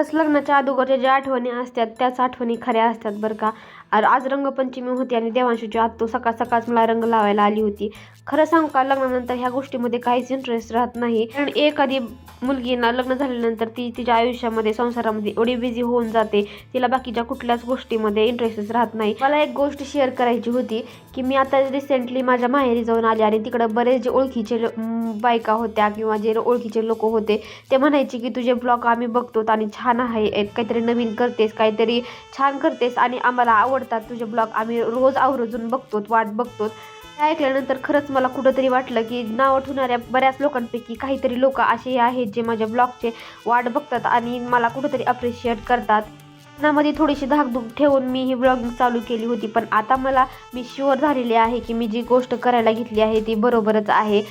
खरंच लग्नाच्या अगोदरच्या ज्या आठवणी असतात त्याच आठवणी खऱ्या असतात बरं का. आज रंगपंचमी होती आणि देवांशीची आत्तू सकाळ सकाळच मला रंग लावायला आली होती. खरं सांगू का, लग्नानंतर ह्या गोष्टीमध्ये काहीच इंटरेस्ट राहत नाही. कारण एखादी मुलगी ना लग्न झाल्यानंतर ती तिच्या आयुष्यामध्ये संसारामध्ये एवढी बिझी होऊन जाते, तिला बाकीच्या कुठल्याच गोष्टीमध्ये इंटरेस्टच राहत नाही. मला एक गोष्ट शेअर करायची होती की मी आता रिसेंटली माझ्या माहेरी जाऊन आले आणि तिकडं बरेच जे ओळखीचे बायका होत्या किंवा जे ओळखीचे लोक होते ते म्हणायचे की तुझे ब्लॉग आम्ही बघतो आणि छान आहे, काहीतरी नवीन करतेस, काहीतरी छान करतेस आणि आम्हाला आवडतात तुझे ब्लॉग, आम्ही रोज आवर्जून बघतो, वाट बघतो. हे ऐकल्यानंतर खरंच मला कुठंतरी वाटलं की नाव ठेवणाऱ्या बऱ्याच लोकांपैकी काहीतरी लोक असे आहेत जे माझ्या ब्लॉगचे वाट बघतात आणि मला कुठंतरी अप्रिशिएट करतात. मनामध्ये थोडीशी धाकधूक ठेवून मी ही ब्लॉगिंग चालू केली होती, पण आता मी शुअर झालेली आहे की मी जी गोष्ट करायला घेतली आहे ती बरोबरच आहे.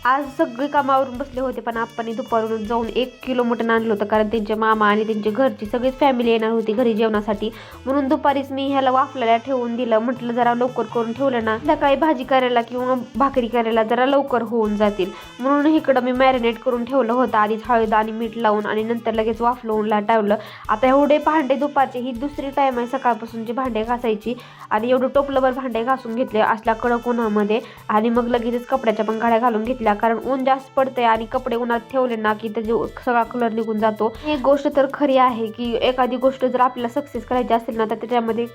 आज सगळे कामावरून बसले होते, पण आप्पांनी दुपारून जाऊन 1 किलो मटण आणलं होतं, कारण त्यांचे मामा आणि त्यांच्या घरची सगळीच फॅमिली येणार होती घरी जेवणासाठी. म्हणून दुपारीच मी ह्याला वाफलायला ठेवून दिलं. म्हटलं जरा लवकर करून ठेवलं ना, सकाळी भाजी करायला किंवा भाकरी करायला जरा लवकर होऊन जातील. म्हणून इकडं मी मॅरिनेट करून ठेवलं होतं आधीच हळद आणि मीठ लावून, आणि नंतर लगेच वाफलवूनला ठेवलं. आता एवढे भांडे दुपारचे, ही दुसरी टाईम आहे सकाळपासूनची भांडे घासायची, आणि एवढं टोपलंभर भांडे घासून घेतले असल्या कडक उन्हामध्ये. आणि मग लगेचच कपड्याच्या पण घड्या घालून घेतल्या, कारण ऊन जास्त पडतंय आणि कपडे उन्हात ठेवले ना की त्याचे सगळा कलर निघून जातो. एक गोष्ट तर खरी आहे की एखादी गोष्ट जर आपल्याला सक्सेस करायची असेल ना, तर त्याच्यामध्ये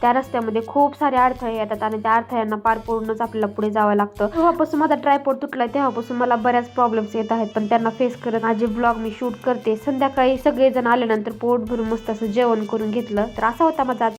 त्या रस्त्यामध्ये खूप सारे अडथळे येतात आणि त्या अडथळ्यांना पार पडूनच आपल्याला पुढे जावं लागतं. तेव्हापासून माझा ट्रायपॉड तुटलाय, तेव्हापासून मला बऱ्याच प्रॉब्लेम्स येत आहेत, पण त्यांना फेस करत माझे ब्लॉग मी शूट करते. संध्याकाळी सगळेजण आल्यानंतर पोट भरून मस्त असं जेवण करून घेतलं. तर असा होता माझा